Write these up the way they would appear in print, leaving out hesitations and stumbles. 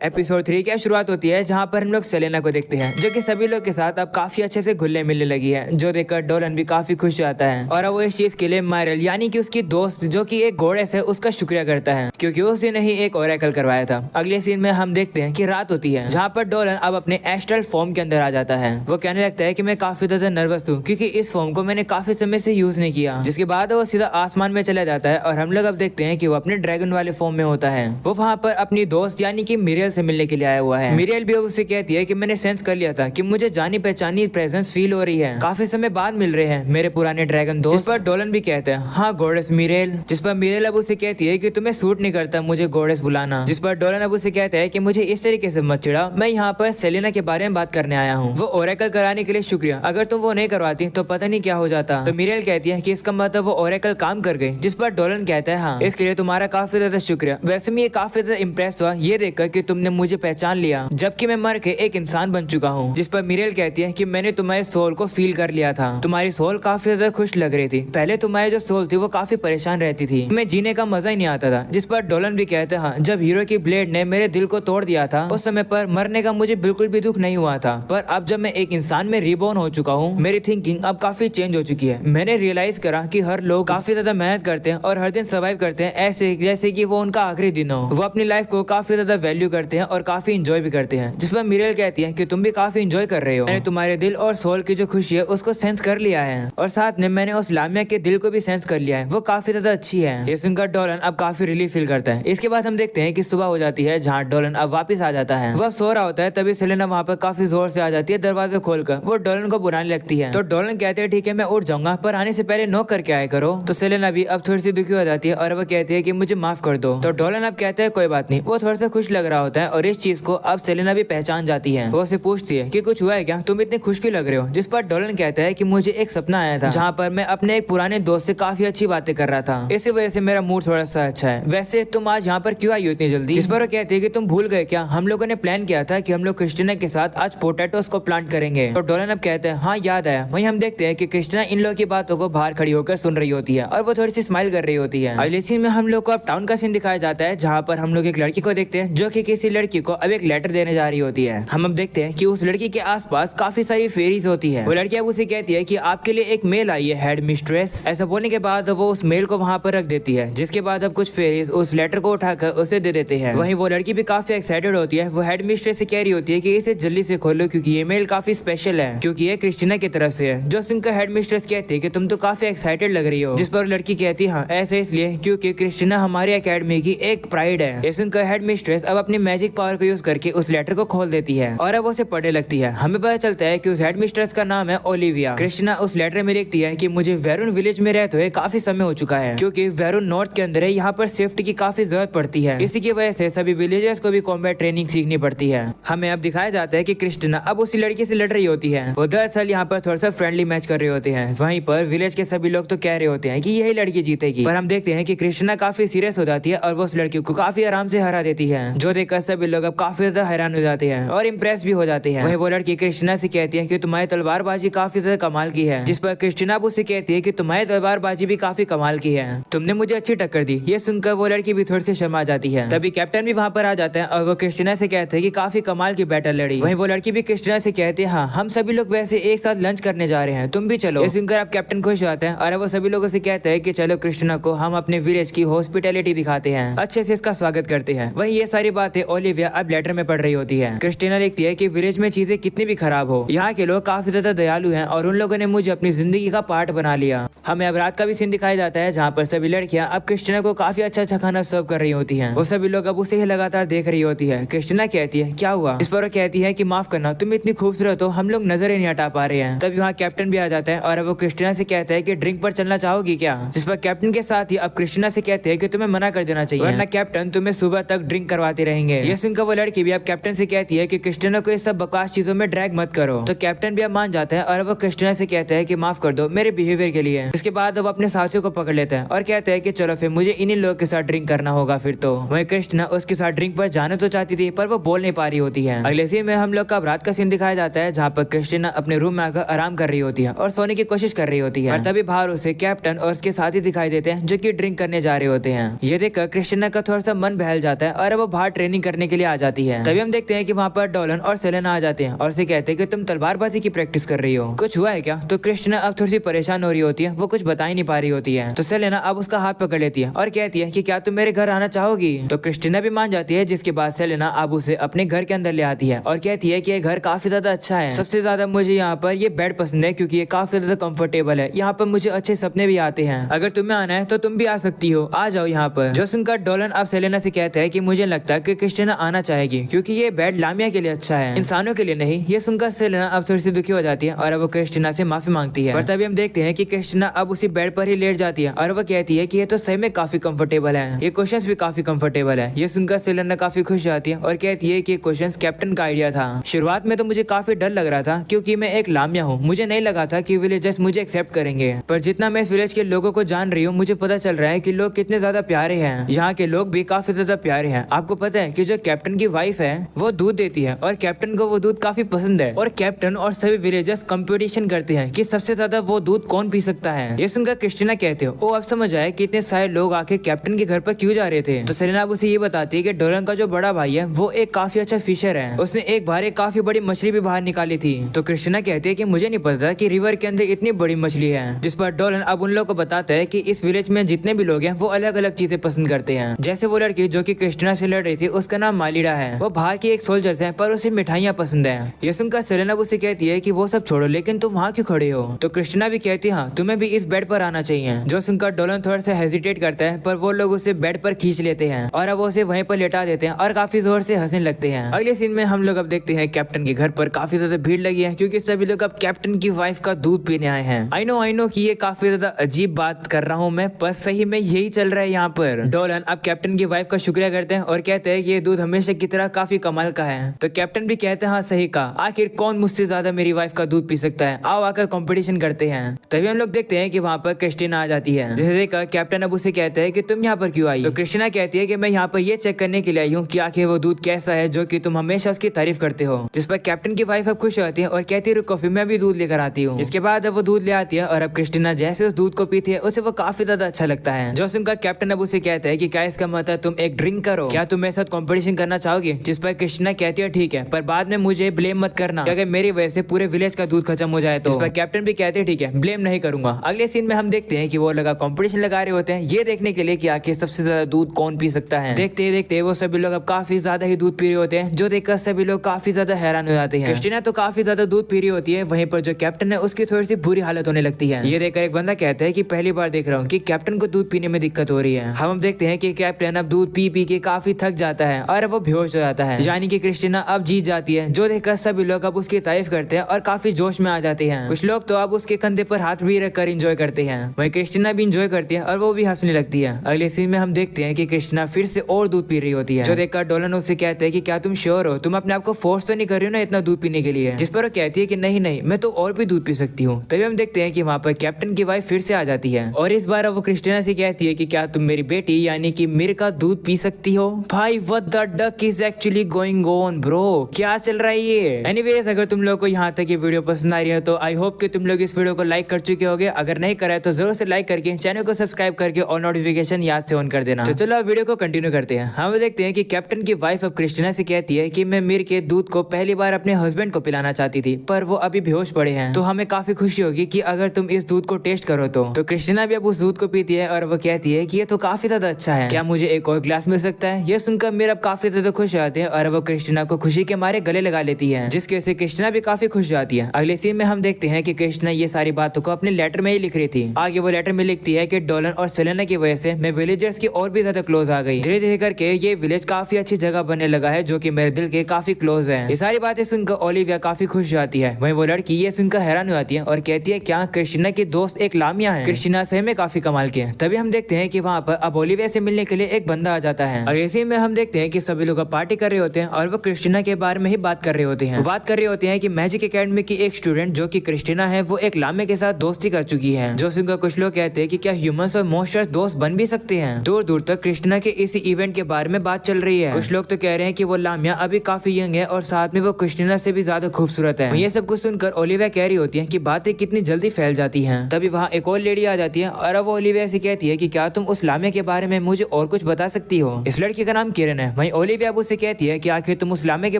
Episode 3 की शुरुआत होती है जहाँ पर हम लोग सेलेना को देखते हैं जो कि सभी लोग के साथ अब काफी अच्छे से घुलने मिलने लगी है, जो देखकर डोलन भी काफी खुश हो जाता है और अब वो इस चीज के लिए मायरल यानी कि उसकी दोस्त जो कि एक घोड़े से उसका शुक्रिया करता है क्योंकि उसने ही एक ओरेकल करवाया था। अगले सीन में हम देखते हैं कि रात होती है जहाँ पर डोलन अब अपने एस्ट्रल फॉर्म के अंदर आ जाता है। वो कहने लगता है कि मैं काफी ज्यादा नर्वस हूँ क्योंकि इस फॉर्म को मैंने काफी समय से यूज नहीं किया, जिसके बाद वो सीधा आसमान में चला जाता है और हम लोग अब देखते हैं कि वो अपने ड्रैगन वाले फॉर्म में होता है। वो वहाँ पर अपनी दोस्त यानी कि मिरियल से मिलने के लिए आया हुआ है। मिरियल भी उससे कहती है कि मैंने सेंस कर लिया था कि मुझे जानी पहचानी प्रेजेंस फील हो रही है, काफी समय बाद मिल रहे हैं मेरे पुराने ड्रैगन दोस्त। जिस पर डोलन भी कहते हैं हाँ गॉडेस मिरियल, जिस पर मिरियल अब उसे कहती है कि तुम्हें सूट नहीं करता मुझे गॉडेस बुलाना, जिस पर डोलन अब उसे कहता है कि मुझे इस तरीके से मत चिढ़ा, मैं यहाँ पर सेलेना के बारे में बात करने आया हूँ। वो ओरेकल कराने के लिए शुक्रिया, अगर तुम वो नहीं करवाती तो पता नहीं क्या हो जाता। तो मिरियल कहती है कि इसका मतलब वो ओरेकल काम कर गई, जिस पर डोलन कहता है हाँ इसके लिए तुम्हारा काफी ज्यादा शुक्रिया, वैसे मैं ये काफी ज्यादा इम्प्रेस हुआ ये देखकर कि तुमने मुझे पहचान लिया जबकि मैं मर के एक इंसान बन चुका हूँ। जिस पर मिरियल कहती है कि मैंने तुम्हारे सोल को फील कर लिया था, तुम्हारी सोल काफी ज्यादा खुश लग रही थी, पहले तुम्हारी जो सोल थी वो काफी परेशान रहती थी, मैं जीने का मजा ही नहीं आता था। जिस पर डोलन भी कहते हैं हाँ जब हीरो की ब्लेड ने मेरे दिल को तोड़ दिया था उस समय पर मरने का मुझे बिल्कुल भी दुख नहीं हुआ था, पर अब जब मैं एक इंसान में रिबॉर्न हो चुका हूँ मेरी थिंकिंग अब काफी चेंज हो चुकी है। मैंने रियलाइज करा कि हर लोग काफी ज्यादा मेहनत करते हैं और हर दिन सर्वाइव करते हैं ऐसे जैसे कि वो उनका आखिरी दिन हो। वो अपनी लाइफ को काफी ज्यादा वैल्यू करते हैं और काफी इंजॉय भी करते हैं। जिस पर मिरियल कहती है कि तुम भी काफी इंजॉय कर रहे हो, मैंने तुम्हारे दिल और सोल की जो खुशी है उसको सेंस कर लिया है और साथ में मैंने उस लामिया के दिल को भी सेंस कर लिया है, वो काफी ज्यादा अच्छी है। ये सुनकर डोलन अब काफी रिलीफ फील करता है। इसके बाद हम देखते हैं कि सुबह हो जाती है जहाँ डोलन अब वापस आ जाता है। वह सो रहा होता है तभी सेलेना वहाँ पर काफी जोर से आ जाती है दरवाजा खोलकर, वो डोलन को बुलाने लगती है। तो डोलन कहते हैं ठीक है मैं उठ जाऊंगा पर आने से पहले नॉक करके आया करो। तो सेलेना भी अब थोड़ी सी दुखी हो जाती है और वो कहती है कि मुझे माफ कर दो। तो डोलन अब कहते हैं कोई बात नहीं। वो थोड़ा सा खुश लग रहा होता है और इस चीज को अब सेलेना भी पहचान जाती है। वो उसे पूछती है कि कुछ हुआ है क्या, तुम इतने खुश क्यों लग रहे हो। जिस पर डोलन कहता है कि मुझे एक सपना आया था जहाँ पर मैं अपने एक पुराने दोस्त से काफी अच्छी बातें कर रहा था, इसी वजह से मेरा मूड थोड़ा सा अच्छा है। वैसे तुम आज यहाँ पर क्यों आई हो इतनी जल्दी। जिस पर वो कहती है कि तुम भूल गए क्या, हम लोगों ने प्लान किया था कि हम लोग क्रिस्टीना के साथ आज पोटैटोस को प्लांट करेंगे। तो डोलन अब कहते हैं हाँ याद आया। वहीं हम देखते हैं कि क्रिस्टीना इन लोगों की बातों को बाहर खड़ी होकर सुन रही होती है और वो थोड़ी सी स्माइल कर रही होती है। अगले सीन में हम लोग को अब टाउन का सीन दिखाया जाता है जहाँ पर हम लोग एक लड़की को देखते हैं जो कि किसी लड़की को अब एक लेटर देने जा रही होती है। हम अब देखते हैं कि उस लड़की के आसपास काफी सारी फेरीज होती है। वो लड़की अब उसे कहती है कि आपके लिए एक मेल आई है हेड मिस्ट्रेस। ऐसा बोलने के बाद वो उस मेल को वहाँ पर रख देती है, जिसके बाद अब कुछ फेरीज उस लेटर को उठाकर उसे दे देते हैं। वहीं वो लड़की भी काफी एक्साइटेड होती है। वो हेड मिस्ट्रेस से कह रही होती है कि इसे जल्दी से खोलो क्योंकि ये मेल काफी स्पेशल है, क्योंकि ये क्रिस्टीना की तरफ से है। जो सुनकर हेड मिस्ट्रेस कहती है कि तुम तो काफी एक्साइटेड लग रही हो। जिस पर लड़की कहती है हाँ ऐसे इसलिए क्योंकि क्रिस्टीना हमारी एकेडमी की एक प्राइड है। ये सुनकर हेड मिस्ट्रेस अब अपनी मैजिक पावर को यूज करके उस लेटर को खोल देती है और अब उसे पढ़ने लगती है। हमें पता चलता है कि उस हेड मिस्ट्रेस का नाम है ओलिविया। क्रिस्टीना उस लेटर में लिखती है कि मुझे वेरून विलेज में रहते हुए काफी समय हो चुका है, क्योंकि वेरून नॉर्थ के अंदर है, यहाँ पर सेफ्टी की काफी जरूरत पड़ती है, इसी की वजह से सभी विलेजर्स को भी कॉम्बैट ट्रेनिंग सीखनी पड़ती है। हमें अब दिखाया जाता है कि क्रिस्टीना अब उसी लड़की से लड़ रही होती है। वो दरअसल यहाँ पर थोड़ा सा फ्रेंडली मैच कर रहे होते हैं। वहीं पर विलेज के सभी लोग तो कह रहे होते हैं कि यही लड़की जीतेगी, पर हम देखते हैं कि क्रिस्टीना काफी सीरियस हो जाती है और वो उस लड़की को काफी आराम से हरा देती है, जो देखकर सभी लोग अब काफी ज्यादा हैरान हो जाते हैं और इम्प्रेस भी हो जाते हैं। वहीं वो लड़की क्रिस्टीना से कहती है कि तुम्हारी तलवारबाजी काफी ज्यादा कमाल की है, जिस पर क्रिस्टीना अब उसे कहती है कि तुम्हारी तलवारबाजी भी काफी कमाल की है, तुमने मुझे अच्छी टक्कर दी। ये सुनकर वो लड़की भी थोड़ी सी शर्मा जाती है। तभी कैप्टन भी वहाँ पर आ जाता है और वो क्रिस्टीना से कहते हैं कि काफी कमाल की बैटल लड़ी। वहीं वो लड़की भी क्रिस्टीना से कहती है हाँ हम सभी लोग वैसे एक साथ लंच करने जा रहे हैं, तुम भी चलो। ये सुनकर अब कैप्टन खुश होता है और वो सभी लोगों से कहते हैं कि चलो क्रिस्टीना को हम अपने विलेज की हॉस्पिटैलिटी दिखाते हैं, अच्छे से इसका स्वागत करते हैं। वहीं ये सारी बातें ओलिविया अब लेटर में पढ़ रही होती है। क्रिस्टीना लिखती है कि विलेज में चीजें कितनी भी खराब हो, यहाँ के लोग काफी ज्यादा दयालु हैं और उन लोगों ने मुझे अपनी जिंदगी का पार्ट बना लिया। हमें अब रात का भी सीन दिखाया जाता है जहाँ पर सभी लड़कियां अब क्रिस्टीना को काफी अच्छा अच्छा खाना सर्व कर रही होती हैं। वो सभी लोग अब उसे ही लगातार देख रही होती है। क्रिस्टीना कहती है क्या हुआ। इस पर वो कहती है कि माफ करना तुम इतनी खूबसूरत हो, हम लोग नजर ही नहीं हटा पा रहे हैं। तभी वहाँ कैप्टन भी आ जाता है और वो क्रिस्टीना से कहता है कि ड्रिंक पर चलना चाहोगी क्या। जिस पर कैप्टन के साथ ही अब क्रिस्टीना से कहते हैं कि तुम्हें मना कर देना चाहिए, वरना कैप्टन तुम्हें सुबह तक ड्रिंक करवाते रहेंगे। ये सुनकर वो लड़की भी अब कैप्टन से कहती है कि क्रिस्टीना को इस सब बकवास चीजों में ड्रैग मत करो। तो कैप्टन भी अब मान जाता है और वो क्रिस्टीना से कहता है कि माफ कर दो मेरे बिहेवियर के लिए। इसके बाद वो अपने साथियों को पकड़ लेता है और कहता है कि चलो फिर मुझे इन्हीं लोगों के साथ ड्रिंक करना होगा। फिर तो वही क्रिस्टीना उसके साथ ड्रिंक पर जाने तो चाहती थी पर वो बोल नहीं पा रही होती है। अगले सीन में हम लोग का रात का सीन दिखाया जाता है जहाँ पर क्रिस्टीना अपने रूम में आकर आराम कर रही होती है और सोने की कोशिश कर रही होती है। और तभी बाहर उसे कैप्टन और उसके साथी दिखाई देते हैं जो कि ड्रिंक करने जा रहे होते हैं। ये देखकर क्रिस्टीना का थोड़ा सा मन बहल जाता है और वो बाहर ट्रेनिंग करने के लिए आ जाती है। तभी हम देखते हैं कि वहाँ पर डोलन और सेलेना आ जाते हैं और उसे कहते हैं कि तुम तलवारबाजी की प्रैक्टिस कर रही हो, कुछ हुआ है क्या? तो क्रिस्टीना अब थोड़ी सी परेशान हो रही होती है, वो कुछ बता ही नहीं पा रही होती है। तो सेलेना अब उसका हाथ पकड़ लेती है और कहती है कि क्या तुम मेरे घर आना चाहोगी? तो क्रिस्टीना भी मान जाती है, जिसके बाद सेलेना अब उसे अपने घर के अंदर ले आती है और कहती है कि ये घर काफी ज्यादा अच्छा है। सबसे ज्यादा मुझे यहाँ पर ये बेड पसंद है क्योंकि ये काफी ज्यादा कंफर्टेबल है। यहाँ पर मुझे अच्छे सपने भी आते हैं। अगर तुम्हें आना है तो तुम भी आ सकती हो, आ जाओ यहाँ पर। जो सुनकर डोलन अब सेलेना से कहता है कि मुझे लगता है कि क्रिस्टीना आना चाहेगी क्योंकि ये बेड लामिया के लिए अच्छा है, इंसानों के लिए नहीं। ये सुनकर सेलेना अब थोड़ी सी दुखी हो जाती है और अब वो क्रिस्टीना से माफी मांगती है। पर तभी हम देखते हैं कि क्रिस्टीना अब उसी बेड पर ही लेट जाती है और वो कहती है कि ये तो सही में काफी कंफर्टेबल है, ये क्वेश्चंस भी काफी कंफर्टेबल है। ये सुनकर सेलेना काफी खुश जाती है और कहती है कि ये क्वेश्चंस कैप्टन का आइडिया था। शुरुआत में तो मुझे काफी डर लग रहा था क्योंकि मैं एक लामिया हूँ, मुझे नहीं लगा था कि विलेजर्स मुझे एक्सेप्ट करेंगे। पर जितना मैं इस विलेज के लोगों को जान रही हूँ, मुझे पता चल रहा है कि लोग कितने ज्यादा प्यारे हैं। यहाँ के लोग भी काफी ज्यादा प्यारे हैं। आपको पता है कि जो कैप्टन की वाइफ है वो दूध देती है और कैप्टन को वो दूध काफी पसंद है और कैप्टन और सभी विलेजर्स कंपटीशन करते हैं कि सबसे ज्यादा वो दूध कौन पी सकता है। ये सुनकर क्रिस्टीना कहते हो ओ अब समझ आए कि इतने सारे लोग आके कैप्टन के घर पर क्यों जा रहे थे। तो सेलेना अब उसे ये बताती है कि डोलन का जो बड़ा भाई है वो एक काफी अच्छा फिशर है, उसने एक बार एक काफी बड़ी मछली भी बाहर निकाली थी। तो क्रिस्टीना कहती है कि मुझे नहीं पता था कि रिवर के अंदर इतनी बड़ी मछली है। जिस पर डोलन अब उन लोगों को बताता है कि इस विलेज में जितने भी लोग हैं वो अलग अलग चीजें पसंद करते हैं। जैसे वो लड़की जो कि क्रिस्टीना से लड़ रही थी उसका नाम मालिडा है, वो बाहर की एक सोल्जर है पर उसे मिठाइयाँ पसंद है। ये सुनकर सेलेना उसे कहती है कि वो सब छोड़ो लेकिन तुम वहाँ क्यों खड़े हो। तो क्रिस्टीना भी कहती है हाँ तुम्हें भी इस बेड पर आना चाहिए। जो सुनकर डोलन थोड़ा सा हेजिटेट करता है पर वो लोग उसे बेड पर खींच लेते हैं और अब उसे वहीं पर लेटा देते हैं और काफी जोर से हंसने लगते हैं। अगले सीन में हम लोग अब देखते हैं कैप्टन के घर पर काफी ज्यादा भीड़ लगी है क्योंकि सभी लोग अब कैप्टन की वाइफ का दूध पीने आए हैं। आई नो कि ये काफी ज्यादा अजीब बात कर रहा हूँ मैं, पर सही में यही चल रहा है यहाँ पर। डोलन अब कैप्टन की वाइफ का शुक्रिया करते हैं और कहते हैं कि ये दूध हमेशा की तरह काफी कमाल का है। तो कैप्टन भी कहते हैं हाँ सही कहा, आखिर कौन मुझसे ज्यादा मेरी वाइफ का दूध पी सकता है, आओ आकर कंपटीशन करते हैं। तभी हम लोग देखते हैं कि वहाँ पर क्रिस्टीना आ जाती है। जिसे देखकर कैप्टन अब उसे कहते हैं कि तुम यहाँ पर क्यों आई। तो क्रिस्टीना कहती है कि मैं यहाँ पर ये चेक करने के लिए आई हूँ कि आखिर वो दूध कैसा है जो कि तुम हमेशा उसकी तारीफ करते हो। जिस पर कैप्टन की वाइफ अब खुश होती है और कहती है रुको फिर मैं भी दूध लेकर आती हूँ। इसके बाद अब वो दूध ले आती है और अब क्रिस्टीना जैसे उस दूध को पीती है उसे वो काफी ज्यादा अच्छा लगता है। जो सुनकर कैप्टन अब उसे कहता है कि क्या इसका मतलब तुम एक ड्रिंक करो, क्या तुम मेरे साथ कंपटीशन करना चाहोगे। जिस पर क्रिस्टीना कहती है ठीक है पर बाद में मुझे ब्लेम मत करना अगर मेरी वजह से पूरे विलेज का दूध खत्म हो जाए तो। इस पर कैप्टन भी कहते हैं ठीक है ब्लेम नहीं करूंगा। अगले सीन में हम देखते हैं कि वो लगा कंपटीशन लगा रहे होते हैं ये देखने के लिए कि आखिर सबसे ज्यादा दूध कौन पी सकता है। देखते ही देखते वो सभी लोग अब काफी ज्यादा ही दूध पी रहे होते हैं जो देखकर सभी लोग काफी ज्यादा हैरान हो जाते हैं। क्रिस्टीना तो काफी ज्यादा दूध पी रही होती है, वहीं पर जो कैप्टन है उसकी थोड़ी सी बुरी हालत होने लगती है। ये देखकर एक बंदा कहता है कि पहली बार देख रहा हूँ कि कैप्टन को दूध पीने में दिक्कत हो रही है। हम देखते हैं कि कैप्टन अब दूध पी पी के काफी थक जाता है और वो बेहोश हो जाता है, यानी कि क्रिस्टीना अब जीत जाती है। जो देखकर सभी लोग अब उसकी तारीफ करते हैं और काफी जोश में आ जाते हैं। कुछ लोग तो अब उसके कंधे पर हाथ भी रखकर एंजॉय करते हैं, वहीं क्रिस्टीना भी एंजॉय करती है और वो भी हंसने लगती है। अगले सीन में हम देखते हैं कि क्रिस्टीना फिर से और दूध पी रही होती है। जो देखकर डोलन उससे कहते हैं कि क्या तुम श्योर हो, तुम अपने आप को फोर्स तो नहीं कर रही हो ना इतना दूध पीने के लिए। जिस पर वो कहती है कि नहीं नहीं मैं तो और भी दूध पी सकती हूँ। तभी हम देखते हैं कि वहाँ पर कैप्टन की वाइफ फिर से आ जाती है और इस बार वो क्रिस्टीना से कहती है कि क्या तुम मेरी बेटी यानी कि मीर का दूध पी सकती हो। भाई what the duck is actually going on bro, क्या चल रहा है ये। एनीवेज अगर तुम लोग को यहाँ तक ये वीडियो पसंद आ रही है तो आई होप कि तुम लोग इस वीडियो को लाइक कर चुके होगे। अगर नहीं करा है तो जरूर से लाइक करके चैनल को सब्सक्राइब करके और नोटिफिकेशन याद से ऑन कर देना। तो चलो वीडियो को कंटिन्यू करते हैं। हम देखते हैं कि कैप्टन की वाइफ अब क्रिस्टीना से कहती है कि मैं मीर के दूध को पहली बार अपने हस्बैंड को पिलाना चाहती थी पर वो अभी बेहोश पड़े हैं, तो हमें काफी खुशी होगी कि अगर तुम इस दूध को टेस्ट करो तो क्रिस्टीना भी अब उस दूध को पीती है और वो कहती है कि ये तो काफी ज्यादा अच्छा है, क्या मुझे एक और ग्लास मिल सकता है। ये सुनकर मीर अब काफी ज्यादा खुश हो जाते हैं और वो क्रिस्टीना को खुशी के मारे गले लगा लेती है, जिसकी वजह से क्रिस्टीना भी काफी खुश हो जाती है। अगले सीन में हम देखते हैं कि क्रिस्टीना ये सारी बातों को अपने लेटर में ही लिख रही थी। आगे वो लेटर में लिखती है कि डोलन और सेलेना की वजह से मैं विलेजर्स की और भी ज्यादा क्लोज आ गई। धीरे धीरे करके ये विलेज काफी अच्छी जगह बनने लगा है जो कि मेरे दिल के काफी क्लोज है। ये सारी बातें सुनकर ओलिविया काफी खुश हो जाती है, वहीं वो लड़की ये सुनकर हैरान हो जाती है और कहती है क्या क्रिस्टीना की दोस्त एक लामिया है। क्रिस्टीना सही में काफी कमाल की है। तभी हम देखते हैं कि वहाँ पर अब ओलिविया से मिलने के लिए एक बंदा आ जाता है और इसी में हम देखते हैं कि सभी लोग पार्टी कर रहे होते हैं और वो क्रिस्टीना के बारे में ही बात कर रहे होते हैं। बात कर रहे होते हैं कि मैजिक एकेडमी की एक स्टूडेंट जो कि क्रिस्टीना है वो एक लामे के साथ दोस्ती कर चुकी है। जो सुनकर कुछ लोग कहते हैं कि क्या ह्यूमंस और मॉन्स्टर्स दोस्त बन भी सकते हैं। दूर दूर तक क्रिस्टीना के इसी इवेंट के बारे में बात चल रही है। कुछ लोग तो कह रहे हैं कि वो लामिया अभी काफी यंग है और साथ में वो क्रिस्टीना से भी ज्यादा खूबसूरत है। ये सब कुछ सुनकर ओलिविया कह रही होती है कि बातें कितनी जल्दी फैल जाती हैं। तभी वहाँ एक और लेडी आ जाती है और वो ओलिविया से कहती है कि क्या तुम उस लामे के बारे में मुझे और कुछ बता सकती हो। इस लड़की का नाम किरण है, वहीं ओलिविया अब उसे कहती है कि आखिर तुम उस लामे के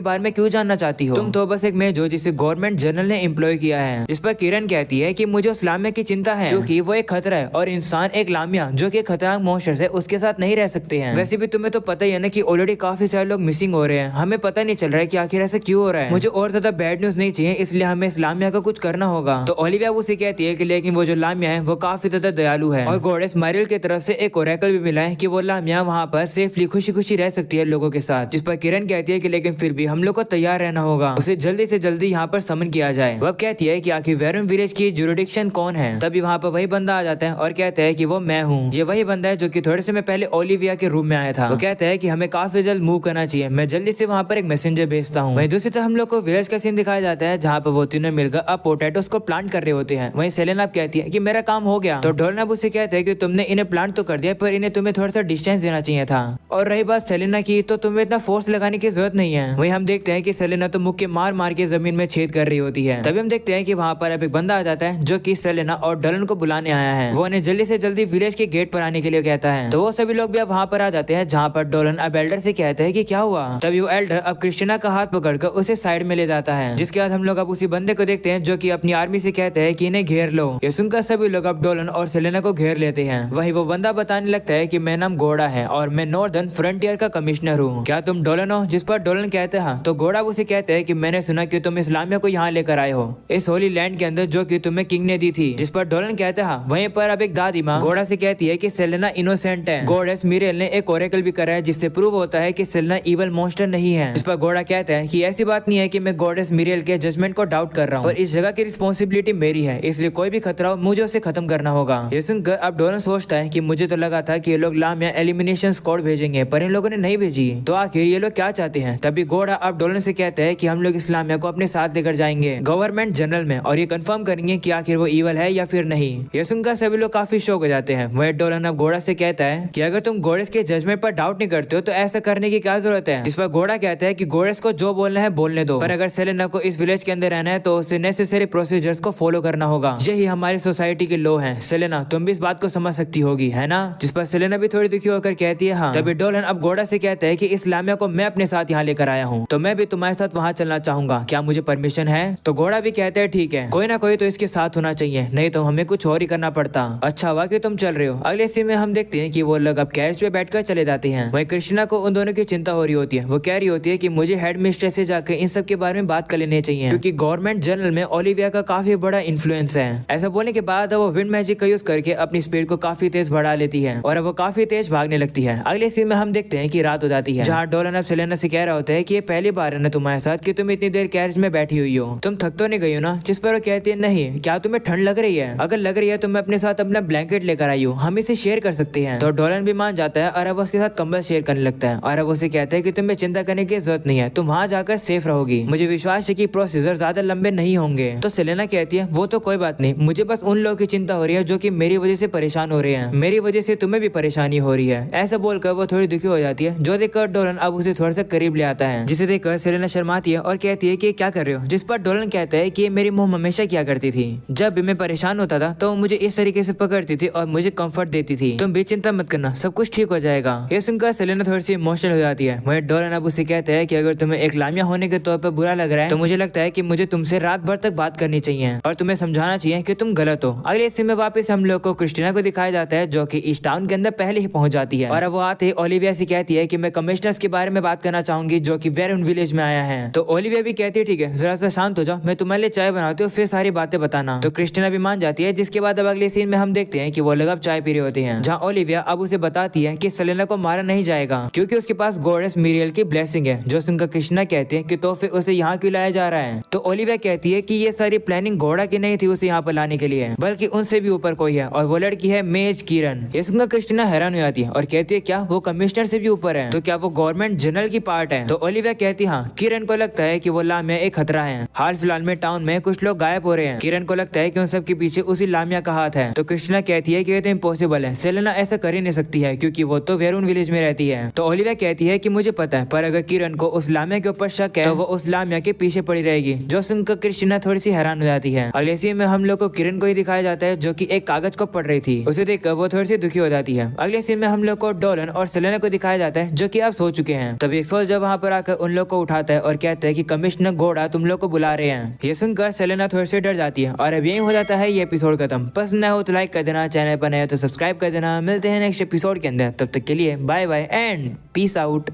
बारे में क्यों जानना चाहती हो, तुम तो बस एक मेज हो जिसे गवर्नमेंट जनरल ने एम्प्लॉय किया है। जिस पर किरण कहती है कि मुझे उस लामे की चिंता है क्योंकि वो एक खतरा है और इंसान एक लामिया जो कि खतरनाक मॉन्स्टर है उसके साथ नहीं रह सकते हैं। वैसे भी तुम्हें तो पता ही है ना कि ऑलरेडी काफी सारे लोग मिसिंग हो रहे हैं, हमें पता नहीं चल रहा है कि आखिर ऐसा क्यों हो रहा है। मुझे और ज्यादा बैड न्यूज नहीं चाहिए, इसलिए हमें इस लामिया का कुछ करना होगा। तो ओलिविया उसे कहती है कि लेकिन वो जो लामिया है वो काफी ज्यादा दयालु है और गॉडेस मारियल की तरफ से एक ओरेकल भी मिला है कि वो लामिया वहाँ पर सेफली खुशी खुशी रह सकती है लोगों के साथ। जिस पर किरण कहती है कि लेकिन फिर भी हम लोग को तैयार रहना होगा, उसे जल्दी से जल्दी यहाँ पर समन किया जाए। वह कहती है कि आखिर वेरुन विलेज की जुरिडिक्शन कौन है। तभी वहाँ पर वही बंदा आ जाता है और कहता है कि वो मैं हूँ। ये वही बंदा है जो कि थोड़े समय पहले ओलिविया के रूम में आया था। वो कहता है कि हमें काफी जल्द मूव करना चाहिए, मैं जल्दी से वहाँ पर एक मैसेंजर भेजता हूँ। वहीं दूसरी तरफ हम लोग को विलेज का सीन दिखाया जाता है जहाँ पर वो तीनों मिलकर अब पोटैटोस को प्लांट कर रहे होते हैं। वहीं सेलेना कहती है कि मेरा काम हो गया। तो डोलन अब उसे कहते हैं कि तुमने इन्हें प्लांट तो कर दिया पर इन्हें तुम्हें थोड़ा सा डिस्टेंस देना चाहिए था। और रही बात सेलेना की, तो तुम्हें इतना फोर्स लगाने की जरूरत नहीं है। वहीं हम देखते हैं कि सेलेना तो मुक्के मार मार के जमीन में छेद कर रही होती है। तभी हम देखते हैं कि वहाँ पर अब एक बंदा आ जाता है जो कि सेलेना और डोलन को बुलाने आया है। वो उन्हें जल्दी से जल्दी विलेज के गेट पर आने के लिए कहता है। तो वो सभी लोग भी अब वहाँ पर आ जाते हैं जहाँ पर डोलन अब एल्डर से कहते हैं कि क्या हुआ। तभी वो एल्डर अब क्रिस्टिना का हाथ पकड़कर उसे साइड में ले जाता है। जिसके बाद हम लोग अब उसी बंदे को देखते हैं जो कि अपनी आर्मी से कहते हैं कि इन्हें घेर लो। ये सुनकर सभी लोग अब डोलन और सेलेना को घेर लेते हैं। वहीं वो बंदा बताने लगता है कि मेरा नाम घोड़ा है और मैं नॉर्दर्न फ्रंटियर का कमिश्नर हूँ, क्या तुम डोलन हो। जिस पर डोलन कहते हैं तो घोड़ा उसे कहते हैं कि मैंने सुना कि तुम इस लामिया को यहाँ लेकर आए हो इस होली लैंड के अंदर जो कि तुम्हें किंग ने दी थी। जिस पर डोलन कहते हैं वहीं पर अब एक दादी माँ घोड़ा से कहती है कि सेलेना इनोसेंट है। गॉडेस मिरियल ने एक ओरेकल भी करा है जिससे प्रूव होता है कि सेलेना इवल मॉन्स्टर नहीं है। इस पर घोड़ा कहता है कि ऐसी बात नहीं है कि मैं गॉडेस मिरियल के जजमेंट को डाउट कर रहा हूँ, पर इस जगह की रिस्पॉन्सिबिलिटी मेरी है, इसलिए कोई भी खतरा हो मुझे उसे खत्म करना होगा। ये सुनकर अब डोलन सोचता है कि मुझे तो लगा था कि ये लोग लामिया एलिमिनेशन स्क्वाड भेजेंगे पर इन लोगों ने नहीं भेजी, तो आखिर ये लोग क्या चाहते हैं। तभी घोड़ा अब डोलन से कहता है कि हम लोग इस लामिया को अपने साथ लेकर जाएंगे गवर्नमेंट जनरल में और ये कंफर्म करेंगे कि आखिर वो इवल है या फिर नहीं। ये सुनकर सभी लोग काफी शौक हो जाते हैं। वह डोलन अब घोड़ा से कहता है कि अगर तुम गॉडेस के जजमेंट पर डाउट नहीं करते हो तो ऐसा करने की क्या जरूरत है। इस पर घोड़ा कहता है कि गॉडेस को जो बोलना है बोलने दो, पर अगर सेलेना को इस विलेज के अंदर रहना है तो उसे नेसेसरी प्रोसीजर्स को फॉलो करना होगा, यही हमारी सोसाइटी के लॉ है। सेलेना तुम भी इस बात को समझ सकती होगी है ना। जिस पर सेलेना भी थोड़ी दुखी होकर कहती है हाँ। तभी डोलन अब घोड़ा से कहता है कि इस लामिया को मैं अपने साथ यहाँ लेकर आया हूँ, तो मैं भी तुम्हारे साथ वहाँ चलना चाहूंगा, क्या मुझे परमिशन है। तो घोड़ा भी कहते हैं ठीक है, कोई ना कोई तो इसके साथ होना चाहिए, नहीं तो हमें कुछ और ही करना पड़ता। अच्छा हुआ कि तुम चल रहे हो। अगले सीन में हम देखते हैं कि वो लोग अब कैरेज पे बैठकर चले जाते हैं। वहीं कृष्णा को उन दोनों की चिंता हो रही होती है। वो कह रही होती है कि मुझे हेड मिस्ट्रेस से जाकर इन सब के बारे में बात कर लेनी चाहिए क्योंकि गवर्नमेंट जनरल में ओलिविया का काफी बड़ा इन्फ्लुएंस है। ऐसा बोलने के बाद वो विंड मैजिक का यूज करके अपनी स्पीड को काफी तेज बढ़ा लेती है और वो काफी तेज भागने लगती है। अगले सीन में हम देखते हैं कि रात हो जाती है जहाँ डोलन अब सेलेना से कह रहा होता है कि ये पहली बार है ना तुम्हारे साथ कि तुम इतनी देर कैरेज में बैठी हुई हो, तुम थक तो नहीं गई हो ना। जिस पर वो कहती है नहीं, क्या तुम्हें ठंड लग रही है, अगर लग रही है तो मैं अपने साथ अपना ब्लैंकेट लेकर आई हूँ, हम इसे शेयर कर सकते हैं। तो डोलन भी मान जाता है और अब उसके साथ कंबल शेयर करने लगता है और अब उसे कहता है कि तुम्हें चिंता करने की जरूरत नहीं है, तुम वहाँ जाकर सेफ रहोगी, मुझे विश्वास है कि प्रोसीजर ज्यादा लंबे नहीं होंगे। तो सेलेना कहती है वो तो कोई बात नहीं, मुझे बस उन लोगों की चिंता हो रही है जो कि मेरी वजह से परेशान हो रहे हैं, मेरी वजह से तुम्हें भी परेशानी हो रही है। ऐसा बोलकर वो थोड़ी दुखी हो जाती है, जो देखकर डोलन अब उसे थोड़ा सा करीब ले आता है, जिसे देखकर सेलेना शर्माती है और कहती है कि क्या कर रहे हो। जिस पर डोलन कहता है कि मेरी मोम हमेशा क्या करती थी, जब भी मैं परेशान होता था तो मुझे इस तरीके से पकड़ती थी और मुझे कंफर्ट देती थी, तुम भी चिंता मत करना, सब कुछ ठीक हो जाएगा। ये सुनकर सेलेना थोड़ी सी इमोशनल हो जाती है। वहीं डोलन अब उसे कहता है कि अगर तुम्हें एक लामिया होने के तौर पर बुरा लग रहा है तो मुझे लगता है कि मुझे तुमसे रात भर तक बात करनी चाहिए और तुम्हें समझाना चाहिए कि तुम गलत हो। अगले सीन में वापस हम लोग को क्रिस्टीना को दिखाया जाता है जो कि इस टाउन के अंदर पहले ही पहुंच जाती है और अब वो आते ही ओलिविया से कहती है कि मैं कमिश्नर्स के बारे में बात करना चाहूंगी जो कि वेरुन विलेज में आया है। तो ओलिविया भी कहती है ठीक है, जरा सा शांत हो जाओ, मैं तुम्हारे लिए चाय बनाती हूँ, फिर सारी बातें बताना। तो क्रिस्टीना भी मान जाती है। जिसके बाद अब अगले सीन में हम देखते हैं कि वो लोग अब चाय पी रहे होते हैं जहाँ ओलिविया अब उसे बताती है कि सेलेना को मारा नहीं जाएगा क्योंकि उसके पास गॉडेस मिरियल की ब्लेसिंग है। जो सुनकर कृष्णा कहते हैं कि तो फिर उसे यहाँ क्यों लाया जा रहा है। तो ओलिविया कहती है कि ये सारी प्लानिंग घोड़ा की नहीं थी उसे यहाँ पर लाने के लिए, बल्कि उनसे भी ऊपर कोई है और वो लड़की है मेज किरण। ये सुनकर कृष्णा हैरान हो जाती है और कहती है क्या वो कमिश्नर से भी ऊपर है, तो क्या वो गवर्नमेंट जनरल की पार्ट है। तो ओलिविया कहती है हाँ, किरण को लगता है कि वो लामिया एक खतरा है, हाल फिलहाल में टाउन में कुछ लोग गायब हो रहे हैं, किरण को लगता है कि उन सब के पीछे उसी लामिया का हाथ है। तो कृष्णा कहती है कि ये तो इम्पॉसिबल है, सेलेना ऐसा कर ही नहीं सकती है क्योंकि वो तो वेरुन विलेज में रहती है। तो ओलिविया कहती है कि मुझे पता है, पर अगर किरण को उस लामिया के ऊपर शक है तो वो उस लामिया के पीछे पड़ी रहेगी। जो सुनकर कृष्णा थोड़ी सी हैरान हो जाती है। अगले सीन में हम लोग को किरण को ही दिखाया जाता है जो कि एक कागज को पढ़ रही थी, उसे देखकर वो थोड़ी सी दुखी हो जाती है। अगले सीन में हम लोग को डोलन और सेलेना को दिखाया जाता है जो जो कि अब सो चुके हैं। तभी एक सोल्जर वहाँ पर आकर उन लोग को उठाता है और कहता है कि कमिश्नर घोड़ा तुम लोग को बुला रहे हैं। ये सुनकर सेलेना थोड़ी सी डर जाती है और अब यही हो जाता है ये एपिसोड खत्म। पसंद ना हो तो लाइक कर देना, चैनल पर नए हो तो सब्सक्राइब कर देना। मिलते हैं नेक्स्ट एपिसोड के अंदर, तब तक के लिए bye bye and peace out.